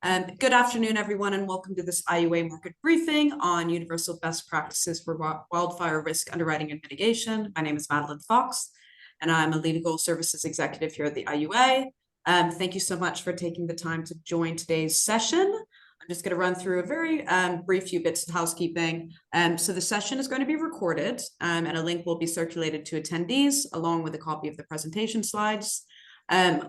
Good afternoon, everyone, and welcome to this IUA market briefing on universal best practices for wildfire risk underwriting and mitigation. My name is Madeline Fox, and I'm a legal services executive here at the IUA. Thank you so much for taking the time to join today's session. I'm just going to run through a very brief few bits of housekeeping. So the session is going to be recorded, and a link will be circulated to attendees along with a copy of the presentation slides.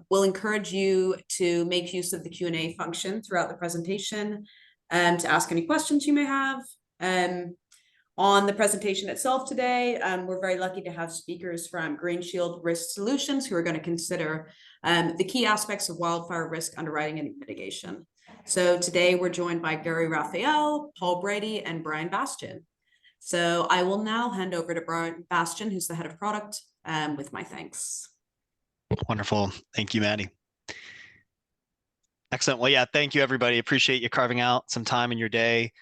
We'll encourage you to make use of the Q&A function throughout the presentation to ask any questions you may have. On the presentation itself today, we're very lucky to have speakers from Green Shield Risk Solutions who are going to consider the key aspects of wildfire risk underwriting and mitigation. So today we're joined by Raphael, Paul Brady, and Brian Bastian. So I will now hand over to Brian Bastian, who's the head of product, with my thanks. Wonderful. Thank you, Maddie. Excellent. Well, yeah, thank you, everybody. Appreciate you carving out some time in your day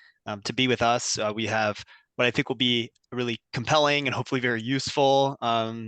to be with us. We have what I think will be a really compelling and hopefully very useful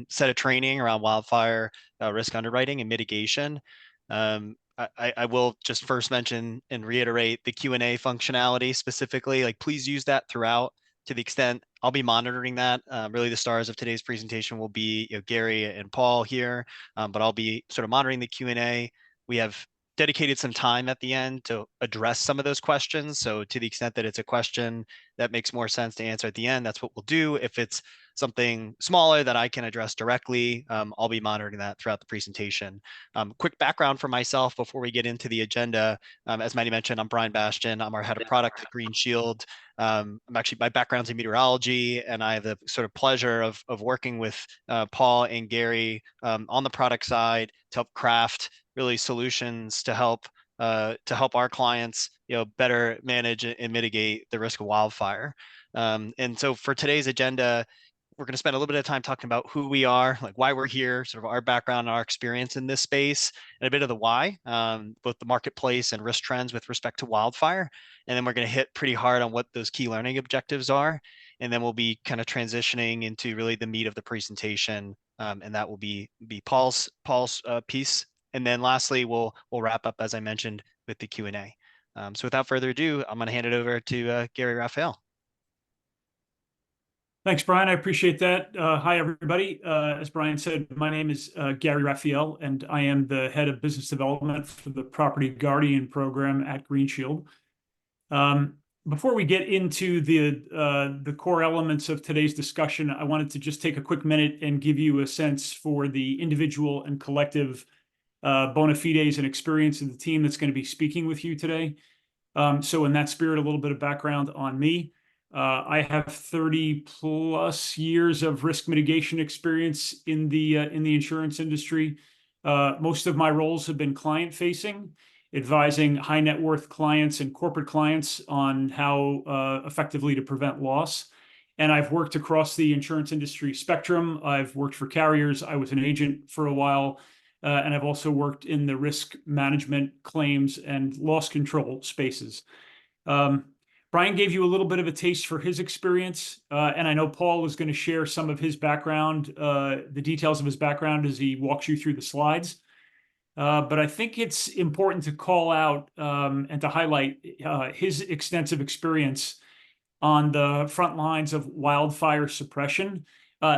set of training around wildfire risk underwriting and mitigation. I will just first mention and reiterate the Q&A functionality specifically. Please use that throughout. To the extent I'll be monitoring that. Really the stars of today's presentation will be Gary and Paul here, but I'll be sort of monitoring the Q&A. We have dedicated some time at the end to address some of those questions. So to the extent that it's a question that makes more sense to answer at the end, that's what we'll do. If it's something smaller that I can address directly, I'll be monitoring that throughout the presentation. Quick background for myself before we get into the agenda. As Maddie mentioned, I'm Brian Bastian. I'm our head of product at Green Shield. My background's in meteorology, and I have the sort of pleasure of working with Paul and Gary on the product side to help craft really solutions to help our clients, better manage and mitigate the risk of wildfire. And so for today's agenda, we're going to spend a little bit of time talking about who we are, why we're here, sort of our background, our experience in this space, and a bit of the why, both the marketplace and risk trends with respect to wildfire. And then we're going to hit pretty hard on what those key learning objectives are. And then we'll be kind of transitioning into really the meat of the presentation. And that will be Paul's piece. And then lastly, we'll wrap up, as I mentioned, with the Q&A. So without further ado, I'm going to hand it over to Gary Raphael. Thanks, Brian. I appreciate that. Hi, everybody. As Brian said, my name is Gary Raphael, and I am the head of business development for the Property Guardian program at Green Shield. Before we get into the core elements of today's discussion, I wanted to just take a quick minute and give you a sense for the individual and collective bona fides and experience of the team that's going to be speaking with you today. So in that spirit, a little bit of background on me. I have 30 plus years of risk mitigation experience in the insurance industry. Most of my roles have been client facing, advising high net worth clients and corporate clients on how effectively to prevent loss. And I've worked across the insurance industry spectrum. I've worked for carriers. I was an agent for a while. And I've also worked in the risk management, claims, and loss control spaces. Brian gave you a little bit of a taste for his experience, and I know Paul is going to share some of his background, the details of his background as he walks you through the slides. But I think it's important to call out and to highlight his extensive experience on the front lines of wildfire suppression,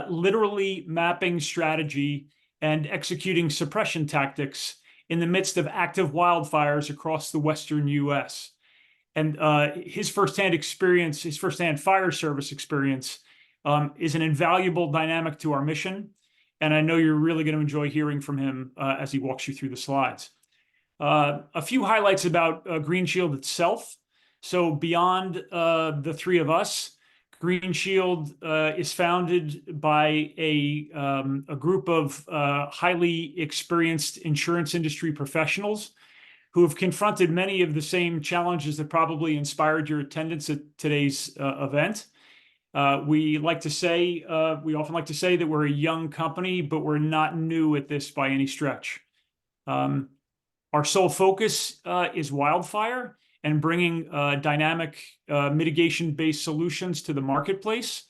literally mapping strategy and executing suppression tactics in the midst of active wildfires across the Western U.S. And his firsthand experience, his firsthand fire service experience, is an invaluable dynamic to our mission. And I know you're really going to enjoy hearing from him as he walks you through the slides. A few highlights about Green Shield itself. So beyond the three of us, Green Shield is founded by a group of highly experienced insurance industry professionals who have confronted many of the same challenges that probably inspired your attendance at today's event. We often like to say that we're a young company, but we're not new at this by any stretch. Our sole focus is wildfire and bringing dynamic mitigation-based solutions to the marketplace.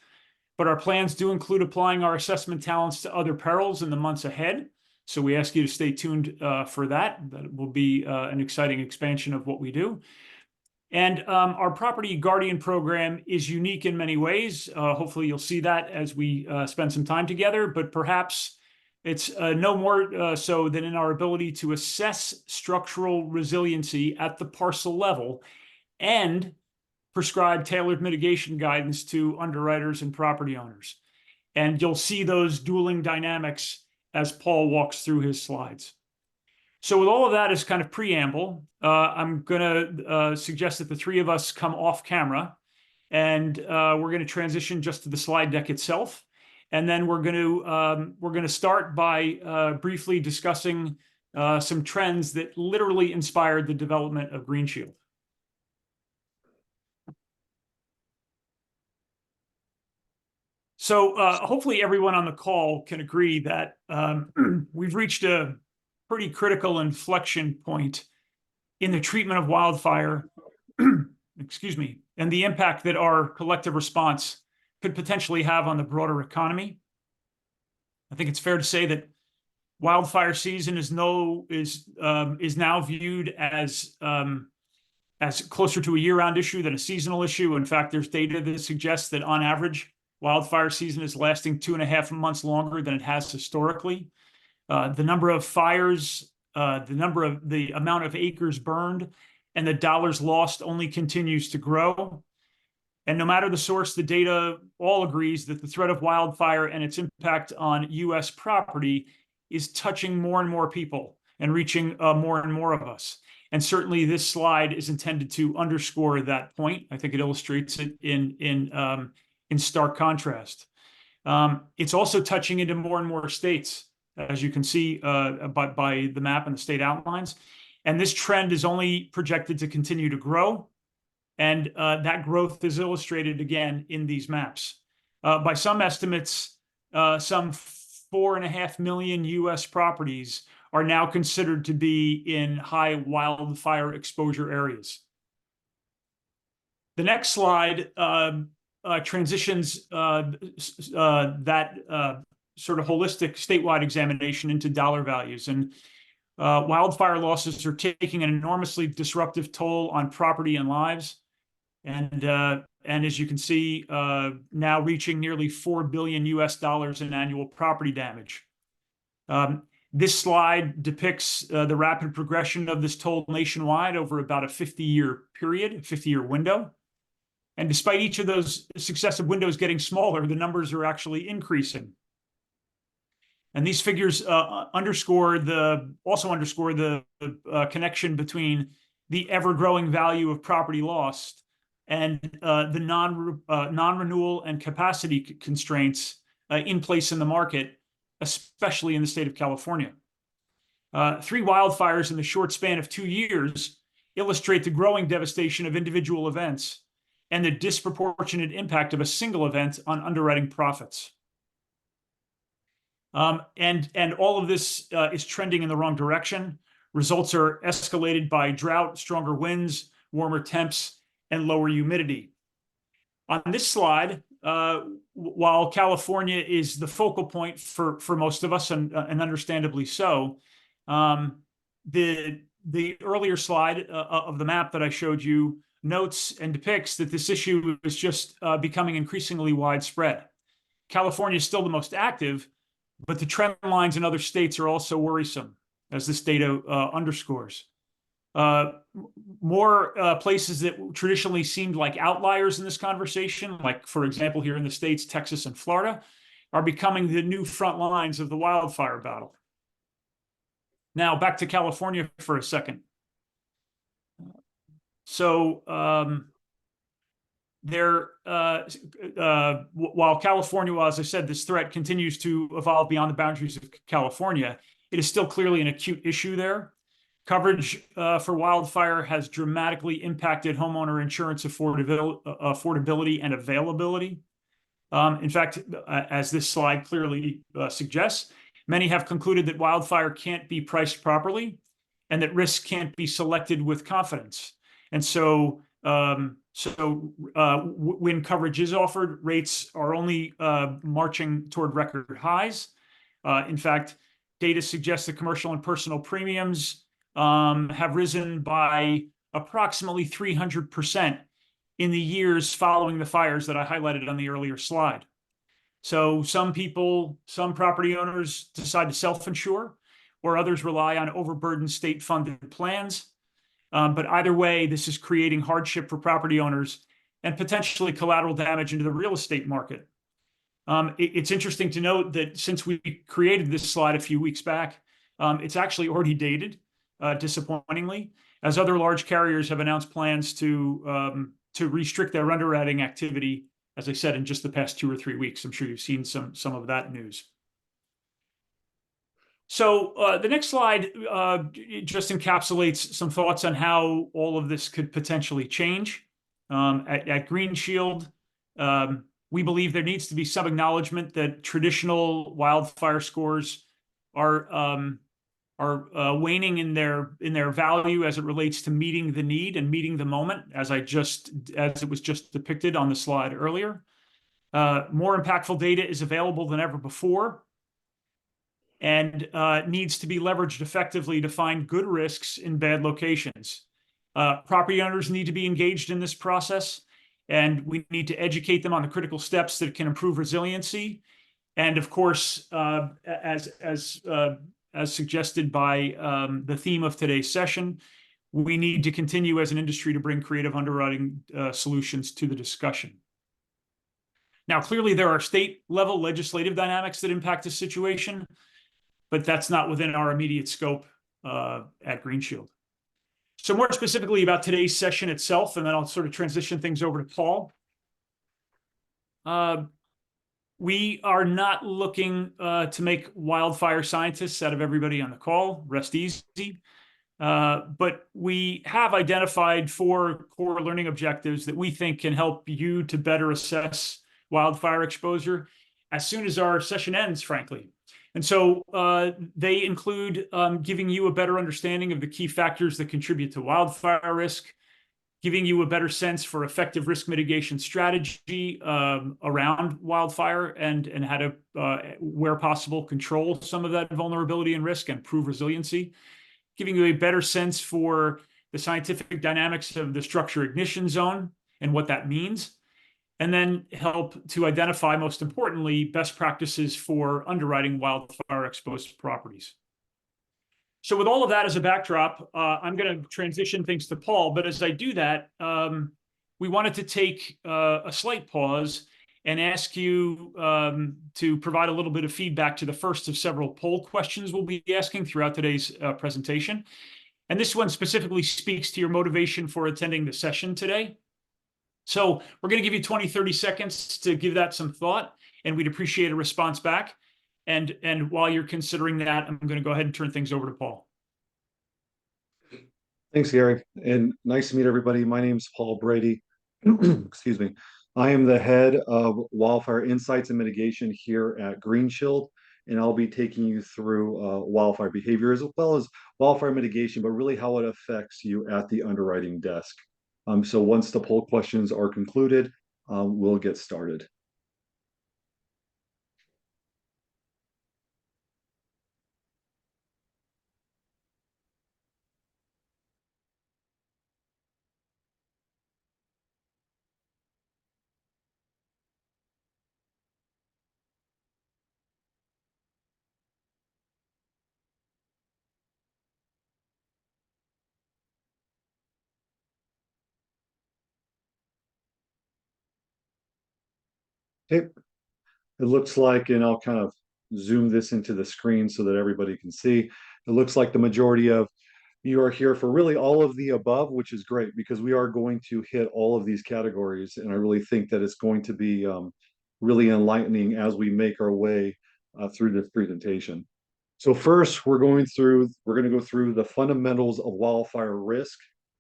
But our plans do include applying our assessment talents to other perils in the months ahead, So we ask you to stay tuned for that. That will be an exciting expansion of what we do. And our Property Guardian program is unique in many ways. Hopefully you'll see that as we spend some time together, but perhaps it's no more so than in our ability to assess structural resiliency at the parcel level and prescribe tailored mitigation guidance to underwriters and property owners. And you'll see those dueling dynamics as Paul walks through his slides. So with all of that as kind of preamble, I'm going to suggest that the three of us come off camera, and we're going to transition just to the slide deck itself. And then we're going to start by briefly discussing some trends that literally inspired the development of Green Shield. So hopefully everyone on the call can agree that we've reached a pretty critical inflection point in the treatment of wildfire, excuse me, and the impact that our collective response could potentially have on the broader economy. I think it's fair to say that wildfire season is now viewed as closer to a year-round issue than a seasonal issue. In fact, there's data that suggests that on average, wildfire season is lasting 2.5 months longer than it has historically. The number of fires, the amount of acres burned, and the dollars lost only continues to grow. And no matter the source, the data all agrees that the threat of wildfire and its impact on U.S. property is touching more and more people and reaching more and more of us. And certainly this slide is intended to underscore that point. I think it illustrates it in stark contrast. It's also touching into more and more states, as you can see by the map and the state outlines. And this trend is only projected to continue to grow. And that growth is illustrated again in these maps. By some estimates, some 4.5 million U.S. properties are now considered to be in high wildfire exposure areas. The next slide transitions that sort of holistic statewide examination into dollar values. And wildfire losses are taking an enormously disruptive toll on property and lives. And as you can see, now reaching nearly $4 billion in annual property damage. This slide depicts the rapid progression of this toll nationwide over about a 50-year period, a 50-year window. And despite each of those successive windows getting smaller, the numbers are actually increasing. And these figures also underscore the connection between the ever-growing value of property lost and the non-renewal and capacity constraints in place in the market, especially in the state of California. 3 wildfires in the short span of 2 years illustrate the growing devastation of individual events and the disproportionate impact of a single event on underwriting profits. And all of this is trending in the wrong direction. Results are escalated by drought, stronger winds, warmer temps, and lower humidity. On this slide, while California is the focal point for most of us, and understandably so, the earlier slide of the map that I showed you notes and depicts that this issue is just becoming increasingly widespread. California is still the most active, but the trend lines in other states are also worrisome, as this data underscores. More places that traditionally seemed like outliers in this conversation, like, for example, here in the States, Texas and Florida, are becoming the new front lines of the wildfire battle. Now, back to California for a second. So while California, as I said, this threat continues to evolve beyond the boundaries of California, it is still clearly an acute issue there. Coverage for wildfire has dramatically impacted homeowner insurance affordability and availability. In fact, as this slide clearly suggests, many have concluded that wildfire can't be priced properly and that risk can't be selected with confidence. And so, when coverage is offered, rates are only marching toward record highs. In fact, data suggests that commercial and personal premiums have risen by approximately 300% in the years following the fires that I highlighted on the earlier slide. So some people, some property owners decide to self-insure, or others rely on overburdened state-funded plans. But either way, this is creating hardship for property owners and potentially collateral damage into the real estate market. It's interesting to note that since we created this slide a few weeks back, it's actually already dated, disappointingly, as other large carriers have announced plans to restrict their underwriting activity, as I said, in just the past 2 or 3 weeks. I'm sure you've seen some of that news. So the next slide just encapsulates some thoughts on how all of this could potentially change. At Green Shield, we believe there needs to be some acknowledgement that traditional wildfire scores are waning in their value as it relates to meeting the need and meeting the moment, as it was just depicted on the slide earlier. More impactful data is available than ever before, and needs to be leveraged effectively to find good risks in bad locations. Property owners need to be engaged in this process, and we need to educate them on the critical steps that can improve resiliency. And of course, as suggested by the theme of today's session, we need to continue as an industry to bring creative underwriting solutions to the discussion. Now, clearly there are state-level legislative dynamics that impact the situation, but that's not within our immediate scope at Green Shield. So more specifically about today's session itself, and then I'll sort of transition things over to Paul. We are not looking to make wildfire scientists out of everybody on the call, rest easy. But we have identified 4 core learning objectives that we think can help you to better assess wildfire exposure as soon as our session ends, frankly. And so they include giving you a better understanding of the key factors that contribute to wildfire risk, giving you a better sense for effective risk mitigation strategy around wildfire and how to, where possible, control some of that vulnerability and risk and prove resiliency, giving you a better sense for the scientific dynamics of the structure ignition zone and what that means, and then help to identify, most importantly, best practices for underwriting wildfire exposed properties. So with all of that as a backdrop, I'm going to transition things to Paul. But as I do that, we wanted to take a slight pause and ask you to provide a little bit of feedback to the first of several poll questions we'll be asking throughout today's presentation. And this one specifically speaks to your motivation for attending the session today. So we're going to give you 20, 30 seconds to give that some thought, and we'd appreciate a response back. And while you're considering that, I'm going to go ahead and turn things over to Paul. Thanks, Gary, and nice to meet everybody. My name is Paul Brady. Excuse me. I am the head of Wildfire Insights and Mitigation here at Green Shield, and I'll be taking you through wildfire behavior as well as wildfire mitigation, but really how it affects you at the underwriting desk. So once the poll questions are concluded, we'll get started. Okay, it looks like, and I'll kind of zoom this into the screen so that everybody can see. It looks like the majority of you are here for really all of the above, which is great because we are going to hit all of these categories. And I really think that it's going to be really enlightening as we make our way through this presentation. So first, we're going to go through the fundamentals of wildfire risk,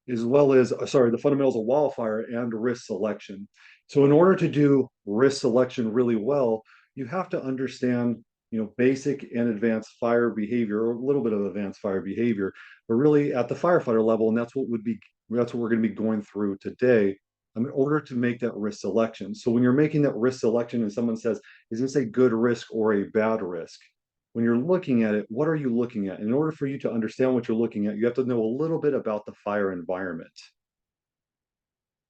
as well as, the fundamentals of wildfire and risk selection. So in order to do risk selection really well, you have to understand, basic and advanced fire behavior, or a little bit of advanced fire behavior, but really at the firefighter level, and that's what we're going to be going through today, in order to make that risk selection. So when you're making that risk selection and someone says, is this a good risk or a bad risk? when you're looking at it, what are you looking at? In order for you to understand what you're looking at, you have to know a little bit about the fire environment.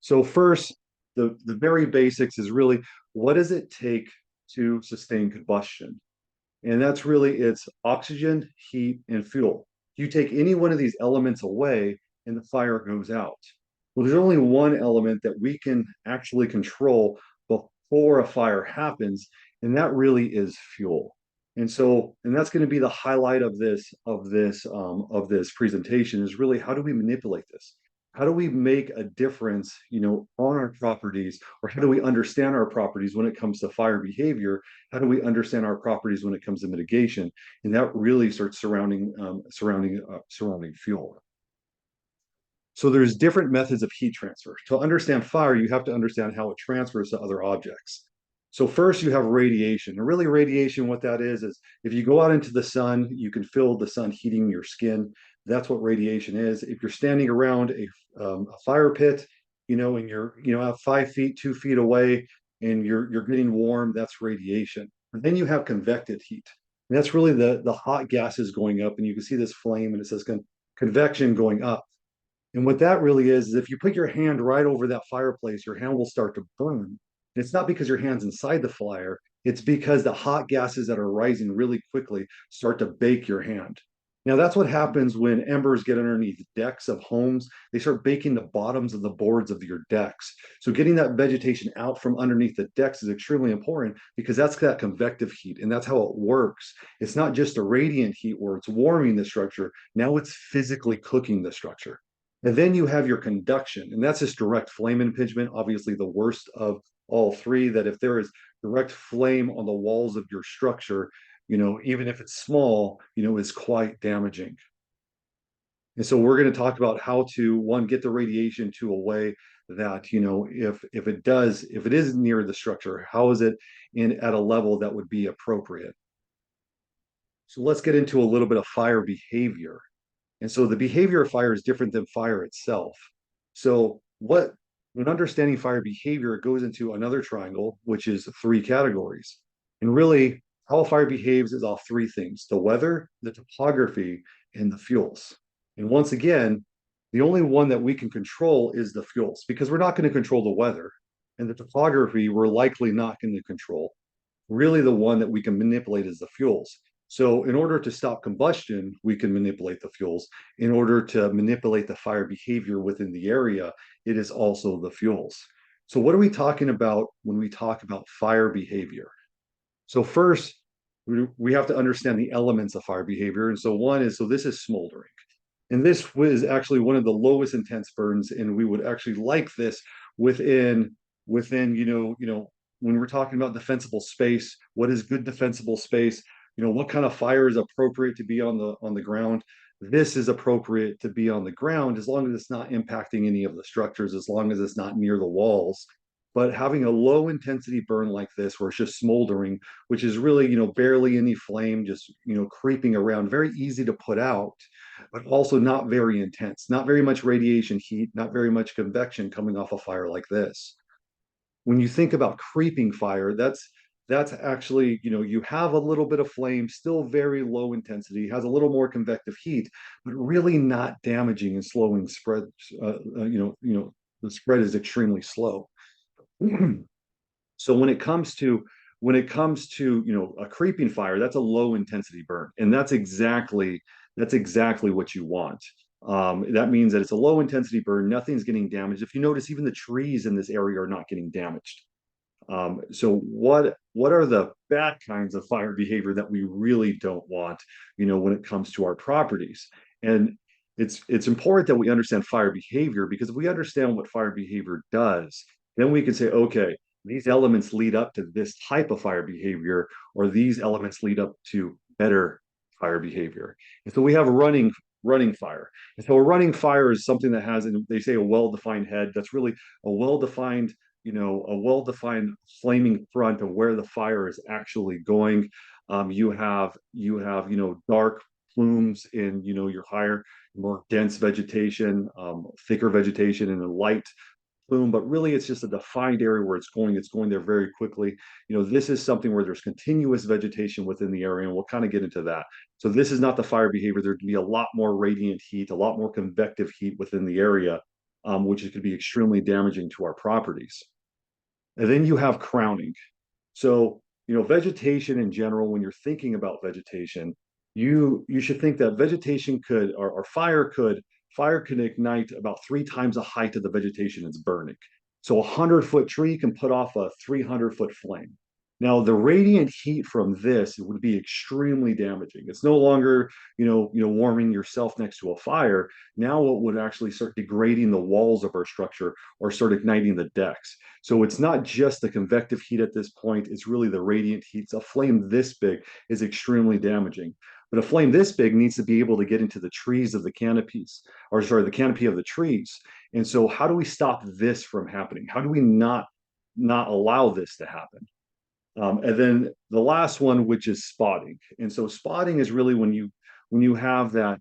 So first, the very basics is really, what does it take to sustain combustion? And that's really, it's oxygen, heat, and fuel. You take any one of these elements away and the fire goes out. Well, there's only one element that we can actually control before a fire happens, and that really is fuel. And so, and that's going to be the highlight of this presentation, is really, how do we manipulate this? How do we make a difference, on our properties, or how do we understand our properties when it comes to fire behavior? How do we understand our properties when it comes to mitigation? And that really starts surrounding fuel. So there's different methods of heat transfer. To understand fire, you have to understand how it transfers to other objects. So first you have radiation. And really, radiation, what that is if you go out into the sun, you can feel the sun heating your skin. That's what radiation is. If you're standing around a fire pit, and you're out 5 feet, 2 feet away, and you're getting warm, that's radiation. And then you have convective heat. And that's really the hot gases going up, and you can see this flame, and it says convection going up. And what that really is if you put your hand right over that fireplace, your hand will start to burn. And it's not because your hand's inside the fire, it's because the hot gases that are rising really quickly start to bake your hand. Now, that's what happens when embers get underneath decks of homes. They start baking the bottoms of the boards of your decks. So getting that vegetation out from underneath the decks is extremely important, because that's that convective heat, and that's how it works. It's not just a radiant heat where it's warming the structure. Now it's physically cooking the structure. And then you have your conduction, and that's just direct flame impingement, obviously the worst of all three, that if there is direct flame on the walls of your structure, even if it's small, is quite damaging. And so we're going to talk about how to, one, get the radiation to a way that, if it is near the structure, how is it at a level that would be appropriate? So let's get into a little bit of fire behavior. And so the behavior of fire is different than fire itself. So when understanding fire behavior, it goes into another triangle, which is 3 categories. And really, how a fire behaves is all 3 things: the weather, the topography, and the fuels. And once again, the only one that we can control is the fuels, because we're not going to control the weather. And the topography, we're likely not going to control. Really, the one that we can manipulate is the fuels. So in order to stop combustion, we can manipulate the fuels. In order to manipulate the fire behavior within the area, it is also the fuels. So what are we talking about when we talk about fire behavior? So first, we have to understand the elements of fire behavior. And so one is, this is smoldering. And this was actually one of the lowest intense burns, and we would actually like this within when we're talking about defensible space. What is good defensible space? What kind of fire is appropriate to be on the ground? This is appropriate to be on the ground as long as it's not impacting any of the structures, as long as it's not near the walls. But having a low intensity burn like this, where it's just smoldering, which is really, barely any flame, just, creeping around, very easy to put out, but also not very intense, not very much radiation heat, not very much convection coming off a fire like this. When you think about creeping fire, that's actually, you have a little bit of flame, still very low intensity, has a little more convective heat, but really not damaging and slowing spread. The spread is extremely slow. So when it comes to a creeping fire, that's a low intensity burn, and that's exactly what you want. That means that it's a low intensity burn, nothing's getting damaged. If you notice, even the trees in this area are not getting damaged. So what are the bad kinds of fire behavior that we really don't want, when it comes to our properties? And it's important that we understand fire behavior, because if we understand what fire behavior does, then we can say, okay, these elements lead up to this type of fire behavior, or these elements lead up to better fire behavior. And so we have running fire. And so a running fire is something that has, and they say, a well-defined head. That's really a well-defined flaming front of where the fire is actually going. You have dark plumes in your higher, more dense vegetation, thicker vegetation, and a light plume, but really it's just a defined area where it's going there very quickly. This is something where there's continuous vegetation within the area, and we'll kind of get into that. So this is not the fire behavior. There can be a lot more radiant heat, a lot more convective heat within the area, which could be extremely damaging to our properties. And then you have crowning. So, vegetation in general, when you're thinking about vegetation, you should think that vegetation could, or fire could ignite about 3 times the height of the vegetation it's burning. So a 100-foot tree can put off a 300-foot flame. Now, the radiant heat from this would be extremely damaging. It's no longer, warming yourself next to a fire. Now it would actually start degrading the walls of our structure or start igniting the decks. So it's not just the convective heat at this point, it's really the radiant heat. A flame this big is extremely damaging. But a flame this big needs to be able to get into the trees of the canopies, or sorry, the canopy of the trees. And so how do we stop this from happening? How do we not allow this to happen? And then the last one, which is spotting. And so spotting is really when you have a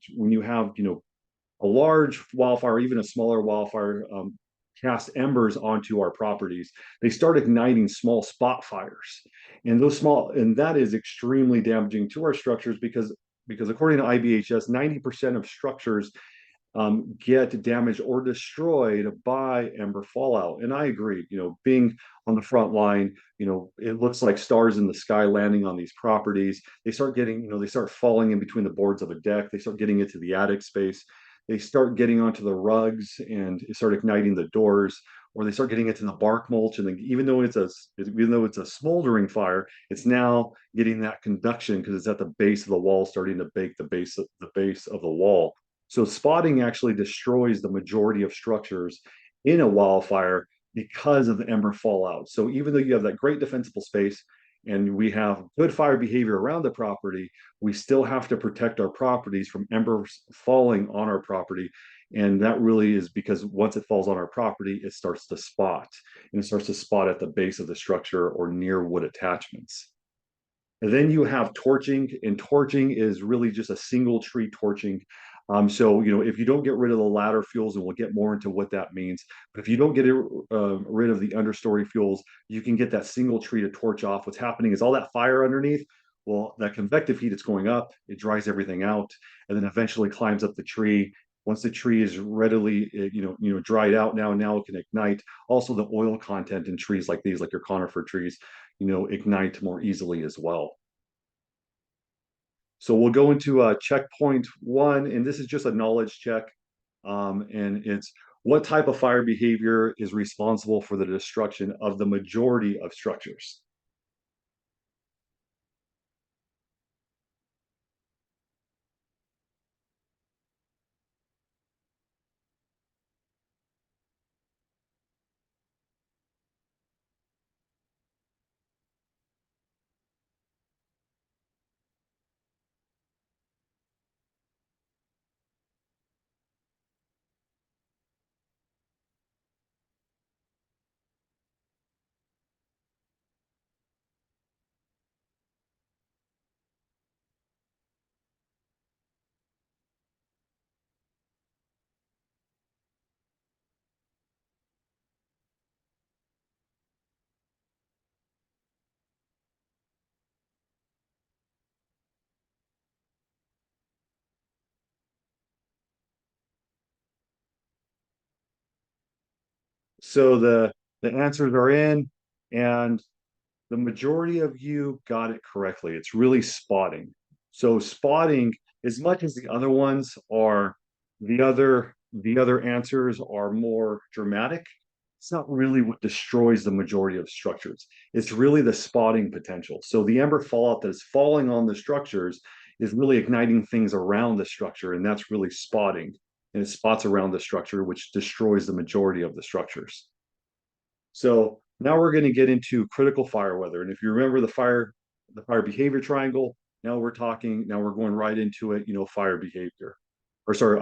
large wildfire, even a smaller wildfire, cast embers onto our properties, they start igniting small spot fires. And that is extremely damaging to our structures because according to IBHS, 90% of structures get damaged or destroyed by ember fallout. And I agree, being on the front line, it looks like stars in the sky landing on these properties. They start falling in between the boards of a deck. They start getting into the attic space. They start getting onto the rugs and start igniting the doors, or they start getting into the bark mulch. And then even though it's a smoldering fire, it's now getting that conduction because it's at the base of the wall, starting to bake the base of the wall. So spotting actually destroys the majority of structures in a wildfire because of the ember fallout. So even though you have that great defensible space and we have good fire behavior around the property, we still have to protect our properties from embers falling on our property. And that really is because once it falls on our property, it starts to spot. And it starts to spot at the base of the structure or near wood attachments. And then you have torching, and torching is really just a single tree torching. So, if you don't get rid of the ladder fuels, and we'll get more into what that means, but if you don't get rid of the understory fuels, you can get that single tree to torch off. What's happening is all that fire underneath, well, that convective heat is going up, it dries everything out, and then eventually climbs up the tree. Once the tree is readily, dried out now it can ignite. Also, the oil content in trees like these, like your conifer trees, ignite more easily as well. So we'll go into checkpoint 1, and this is just a knowledge check. And it's what type of fire behavior is responsible for the destruction of the majority of structures. So the answers are in, and the majority of you got it correctly. It's really spotting. So spotting, as much as the other ones are, the other answers are more dramatic, it's not really what destroys the majority of structures. It's really the spotting potential. So the ember fallout that is falling on the structures is really igniting things around the structure, and that's really spotting. And it spots around the structure, which destroys the majority of the structures. So now we're going to get into critical fire weather. And if you remember the fire behavior triangle, now we're going right into it, fire behavior, or sorry,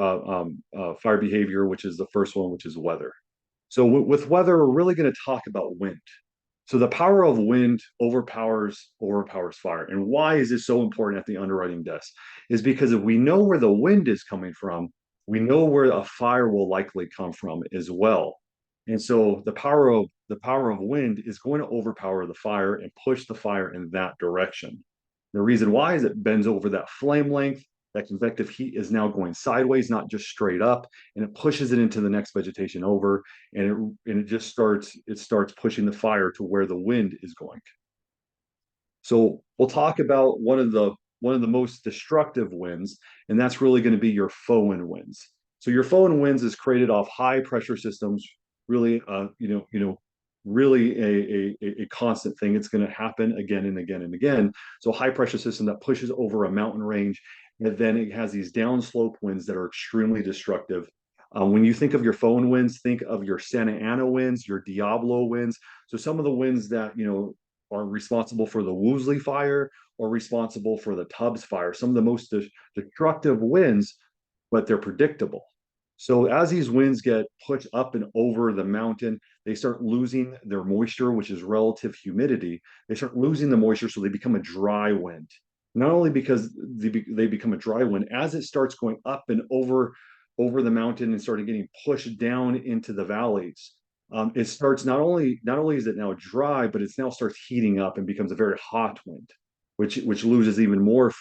fire behavior, which is the first one, which is weather. So with weather, we're really going to talk about wind. So the power of wind overpowers fire. And why is this so important at the underwriting desk? Is because if we know where the wind is coming from, we know where a fire will likely come from as well. And so the power of wind is going to overpower the fire and push the fire in that direction. The reason why is it bends over that flame length. That convective heat is now going sideways, not just straight up, and it pushes it into the next vegetation over, and it just starts pushing the fire to where the wind is going. So we'll talk about one of the most destructive winds, and that's really going to be your foehn winds. So your foehn winds is created off high pressure systems, really really a constant thing. It's going to happen again and again and again. So high pressure system that pushes over a mountain range, and then it has these downslope winds that are extremely destructive. When you think of your foehn winds, think of your Santa Ana winds, your Diablo winds. So some of the winds that are responsible for the Woolsey fire or responsible for the Tubbs fire, some of the most destructive winds, but they're predictable. So as these winds get pushed up and over the mountain, they start losing their moisture, which is relative humidity. They start losing the moisture, so they become a dry wind. Not only because they become a dry wind, as it starts going up and over the mountain and starting getting pushed down into the valleys, it starts not only is it now dry, but it's now starts heating up and becomes a very hot wind, which loses even more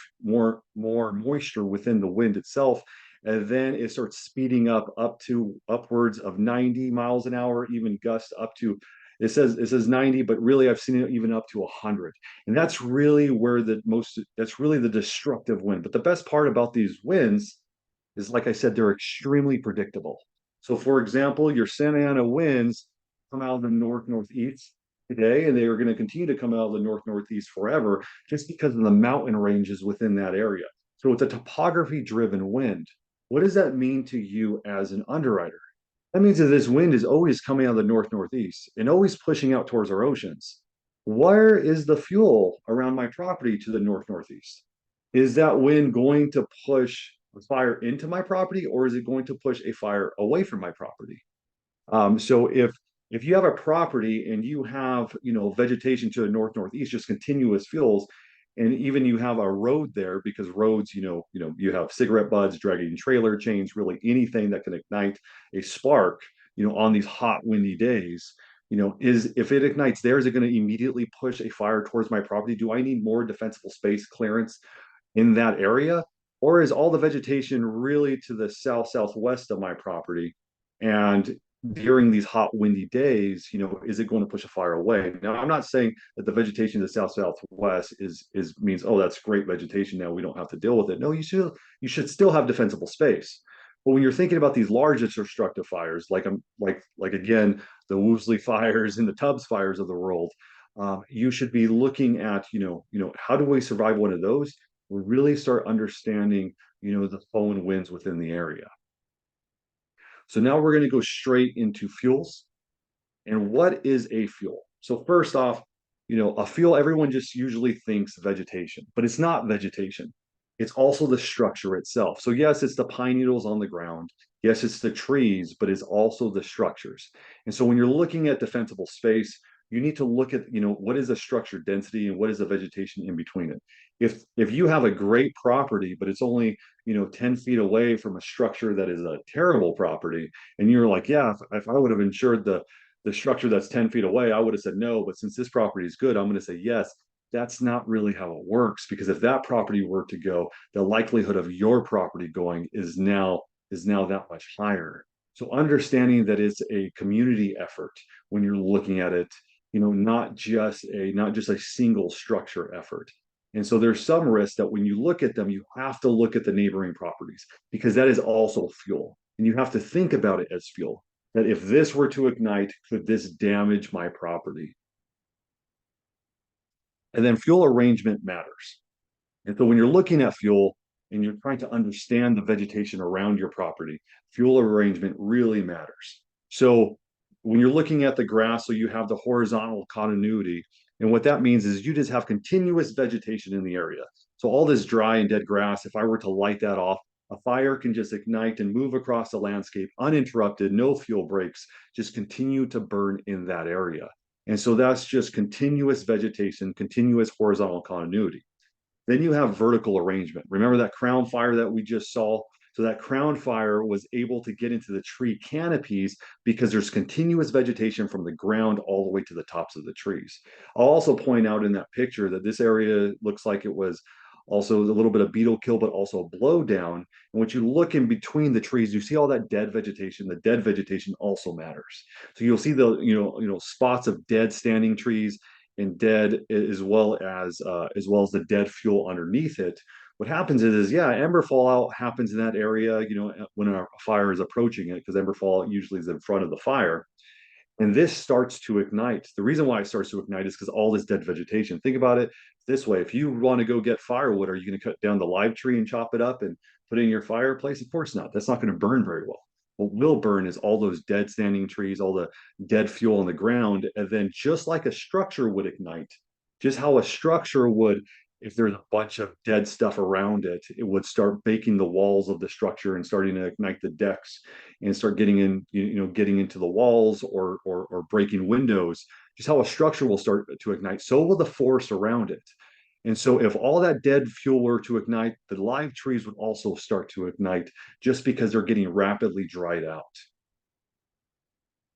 moisture within the wind itself. And then it starts speeding up to upwards of 90 miles an hour, even gusts up to, it says 90, but really I've seen it even up to 100. And that's really that's really the destructive wind. But the best part about these winds is, like I said, they're extremely predictable. So for example, your Santa Ana winds come out of the northeast today, and they are going to continue to come out of the northeast forever, just because of the mountain ranges within that area. So it's a topography driven wind. What does that mean to you as an underwriter? That means that this wind is always coming out of the northeast and always pushing out towards our oceans. Where is the fuel around my property to the northeast? Is that wind going to push a fire into my property, or is it going to push a fire away from my property? So if you have a property and you have vegetation to the northeast, just continuous fuels, and even you have a road there, because roads, you have cigarette butts, dragging trailer chains, really anything that can ignite a spark, on these hot, windy days, if it ignites there, is it going to immediately push a fire towards my property? Do I need more defensible space clearance in that area? Or is all the vegetation really to the southwest of my property? And during these hot, windy days, is it going to push a fire away? Now, I'm not saying that the vegetation to the southwest means, oh, that's great vegetation, now we don't have to deal with it. No, you should still have defensible space. But when you're thinking about these large destructive fires, like again, the Woolsey fires and the Tubbs fires of the world, you should be looking at, how do we survive one of those? We really start understanding, the foehn winds within the area. So now we're going to go straight into fuels. And what is a fuel? So first off, a fuel, everyone just usually thinks vegetation, but it's not vegetation. It's also the structure itself. So yes, it's the pine needles on the ground. Yes, it's the trees, but it's also the structures. And so when you're looking at defensible space, you need to look at, what is the structure density and what is the vegetation in between it. If you have a great property, but it's only, 10 feet away from a structure that is a terrible property, and you're like, yeah, if I would have insured the structure that's 10 feet away, I would have said no, but since this property is good, I'm going to say yes. That's not really how it works, because if that property were to go, the likelihood of your property going is now that much higher. So understanding that it's a community effort when you're looking at it, not just a single structure effort. And so there's some risk that when you look at them, you have to look at the neighboring properties, because that is also fuel. And you have to think about it as fuel, that if this were to ignite, could this damage my property? And then fuel arrangement matters. And so when you're looking at fuel and you're trying to understand the vegetation around your property, fuel arrangement really matters. So when you're looking at the grass, so you have the horizontal continuity. And what that means is you just have continuous vegetation in the area. So all this dry and dead grass, if I were to light that off, a fire can just ignite and move across the landscape uninterrupted, no fuel breaks, just continue to burn in that area. And so that's just continuous vegetation, continuous horizontal continuity. Then you have vertical arrangement. Remember that crown fire that we just saw? So that crown fire was able to get into the tree canopies because there's continuous vegetation from the ground all the way to the tops of the trees. I'll also point out in that picture that this area looks like it was also a little bit of beetle kill, but also a blowdown. And when you look in between the trees, you see all that dead vegetation. The dead vegetation also matters. So you'll see the spots of dead standing trees and dead as well as the dead fuel underneath it. What happens is yeah, ember fallout happens in that area, when a fire is approaching it, because ember fallout usually is in front of the fire. And this starts to ignite. The reason why it starts to ignite is because all this dead vegetation. Think about it this way. If you want to go get firewood, are you going to cut down the live tree and chop it up and put it in your fireplace? Of course not. That's not going to burn very well. What will burn is all those dead standing trees, all the dead fuel on the ground. And then just like a structure would ignite, just how a structure would, if there's a bunch of dead stuff around it, it would start baking the walls of the structure and starting to ignite the decks and start getting in, getting into the walls or breaking windows. Just how a structure will start to ignite, so will the forest around it. And so if all that dead fuel were to ignite, the live trees would also start to ignite just because they're getting rapidly dried out.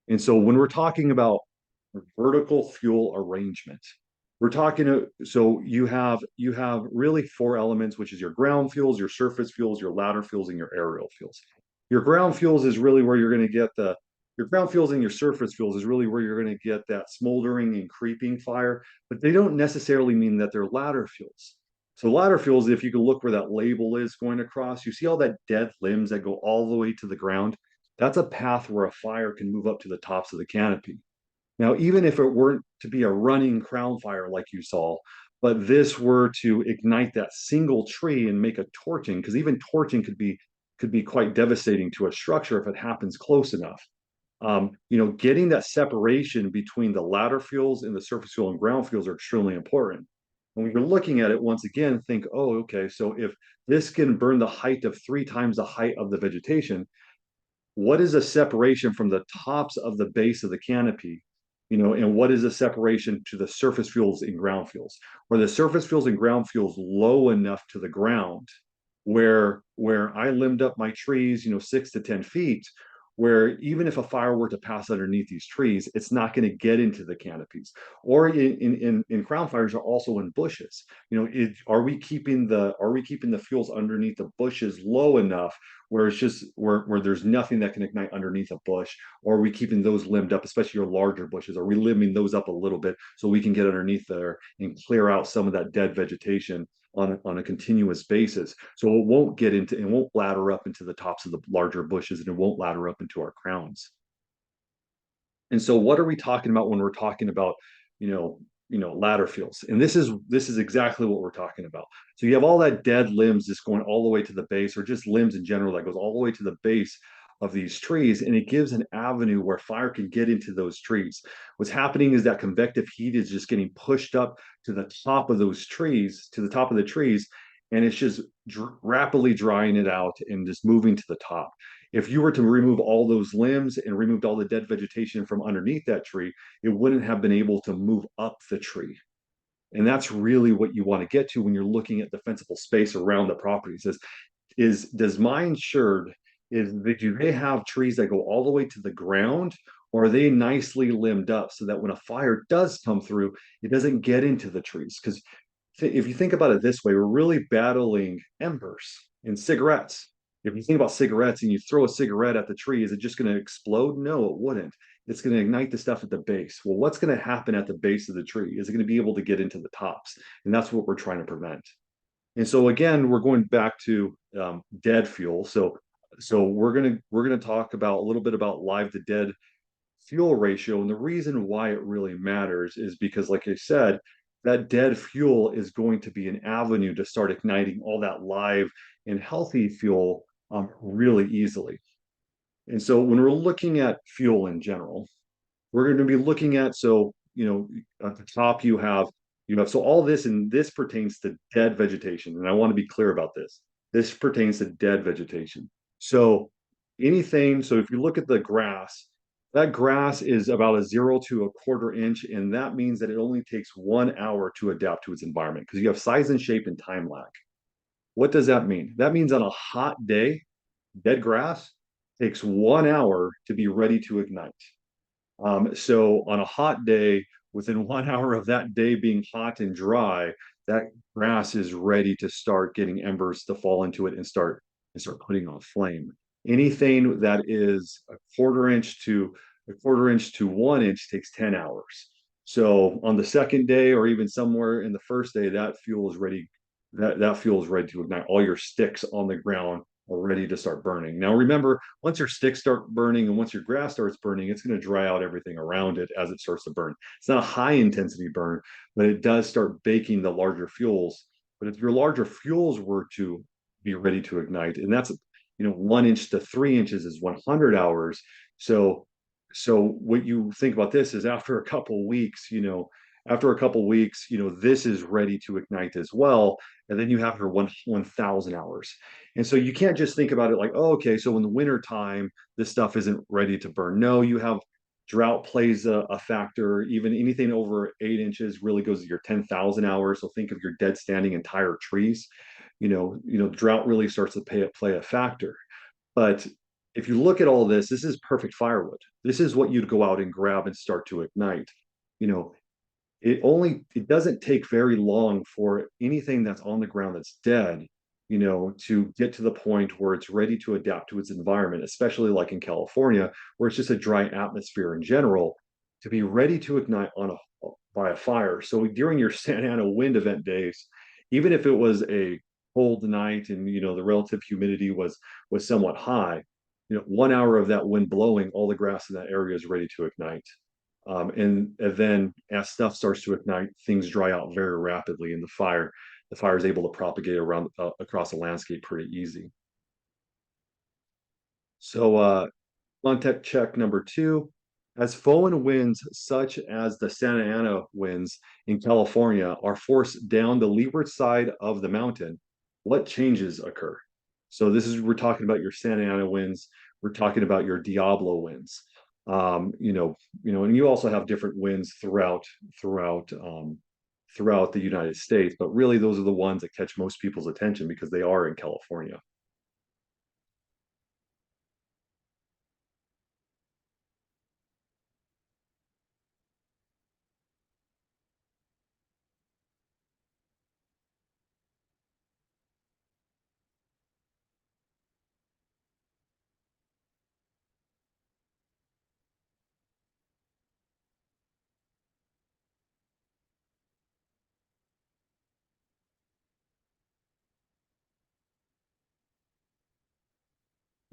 And so when we're talking about vertical fuel arrangement, we're talking, so you have really four elements, which is your ground fuels, your surface fuels, your ladder fuels, and your aerial fuels. Your ground fuels is really where you're going to get your ground fuels, and your surface fuels is really where you're going to get that smoldering and creeping fire, but they don't necessarily mean that they're ladder fuels. So ladder fuels, if you can look where that label is going across, you see all that dead limbs that go all the way to the ground. That's a path where a fire can move up to the tops of the canopy. Now, even if it weren't to be a running crown fire like you saw, but this were to ignite that single tree and make a torching, because even torching could be quite devastating to a structure if it happens close enough. Getting that separation between the ladder fuels and the surface fuel and ground fuels are extremely important. And when you're looking at it, once again, think, oh, okay, so if this can burn the height of 3 times the height of the vegetation, what is a separation from the tops of the base of the canopy? And what is the separation to the surface fuels and ground fuels? Where the surface fuels and ground fuels low enough to the ground, where I limbed up my trees, 6 to 10 feet, where even if a fire were to pass underneath these trees, it's not going to get into the canopies. Or in crown fires are also in bushes. Are we keeping the fuels underneath the bushes low enough where it's just where there's nothing that can ignite underneath a bush? Or are we keeping those limbed up, especially your larger bushes? Are we limbing those up a little bit so we can get underneath there and clear out some of that dead vegetation on a continuous basis, so it won't ladder up into the tops of the larger bushes, and it won't ladder up into our crowns. And so what are we talking about when we're talking about ladder fuels? And this is exactly what we're talking about. So you have all that dead limbs just going all the way to the base, or just limbs in general that goes all the way to the base of these trees, and it gives an avenue where fire can get into those trees. What's happening is that convective heat is just getting pushed up to the top of those trees, to the top of the trees, and it's just rapidly drying it out and just moving to the top. If you were to remove all those limbs and removed all the dead vegetation from underneath that tree, it wouldn't have been able to move up the tree. And that's really what you want to get to when you're looking at defensible space around the properties. Does my insured, do they have trees that go all the way to the ground, or are they nicely limbed up so that when a fire does come through, it doesn't get into the trees? Because if you think about it this way, we're really battling embers and cigarettes. If you think about cigarettes and you throw a cigarette at the tree, is it just going to explode? No, it wouldn't. It's going to ignite the stuff at the base. Well, what's going to happen at the base of the tree? Is it going to be able to get into the tops? And that's what we're trying to prevent. And so again, we're going back to dead fuel. So we're gonna talk about a little bit about live to dead fuel ratio. And the reason why it really matters is because, like I said, that dead fuel is going to be an avenue to start igniting all that live and healthy fuel really easily. And so when we're looking at fuel in general, we're going to be looking at, so at the top you have so all this, and this pertains to dead vegetation. And I want to be clear about this. This pertains to dead vegetation. So if you look at the grass, that grass is about a 0 to 1/4 inch. And that means that it only takes 1 hour to adapt to its environment, because you have size and shape and time lag. What does that mean? That means on a hot day, Dead grass takes 1 hour to be ready to ignite. So on a hot day, within 1 hour of that day being hot and dry, that grass is ready to start getting embers to fall into it and start putting on flame. Anything that is a quarter inch to 1 inch takes 10 hours. So on the second day, or even somewhere in the first day, that fuel is ready. That fuel is ready to ignite. All your sticks on the ground are ready to start burning. Now remember, once your sticks start burning and once your grass starts burning, it's going to dry out everything around it as it starts to burn. It's not a high intensity burn, but it does start baking the larger fuels. But if your larger fuels were to be ready to ignite, and that's 1 inch to 3 inches is 100 hours. So what you think about this is after a couple weeks, this is ready to ignite as well. And then you have your 1,000 hours. And so you can't just think about it like, oh, okay, so in the winter time, this stuff isn't ready to burn. No, you have drought plays a factor. Even anything over 8 inches really goes to your 10,000 hours. So think of your dead standing entire trees. Drought really starts to play a factor. But if you look at all this, this is perfect firewood. This is what you'd go out and grab and start to ignite. It doesn't take very long for anything that's on the ground that's dead, to get to the point where it's ready to adapt to its environment, especially like in California, where it's just a dry atmosphere in general, to be ready to ignite by a fire. So during your Santa Ana wind event days, even if it was a cold night and the relative humidity was somewhat high, 1 hour of that wind blowing, all the grass in that area is ready to ignite. And then as stuff starts to ignite, things dry out very rapidly, and the fire is able to propagate around across the landscape pretty easy. So contact check number 2. As foehn winds such as the Santa Ana winds in California are forced down the leeward side of the mountain, what changes occur? So we're talking about your Santa Ana winds. We're talking about your Diablo winds. And you also have different winds throughout the United States, but really those are the ones that catch most people's attention because they are in California.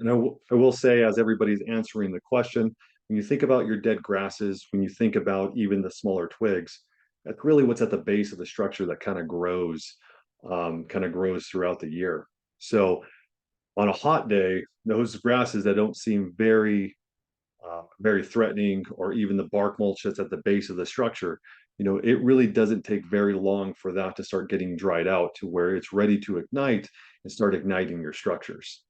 And I will say, as everybody's answering the question, when you think about your dead grasses, when you think about even the smaller twigs, that's really what's at the base of the structure that kind of grows throughout the year. So on a hot day, those grasses that don't seem very threatening, or even the bark mulch that's at the base of the structure, it really doesn't take very long for that to start getting dried out to where it's ready to ignite and start igniting your structures.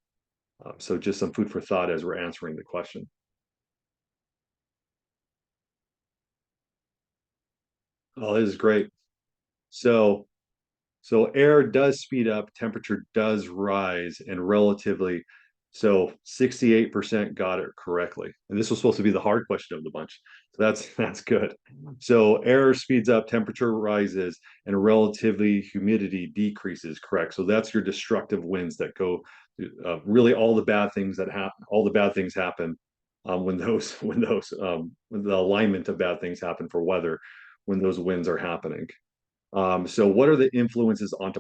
So just some food for thought as we're answering the question. Oh, this is great. So air does speed up, temperature does rise, and relatively, so 68% got it correctly. And this was supposed to be the hard question of the bunch. So that's good. So air speeds up, temperature rises, and relatively humidity decreases, correct. So that's your destructive winds that go, really all the bad things happen when the alignment of bad things happen for weather when those winds are happening. So what are the influences onto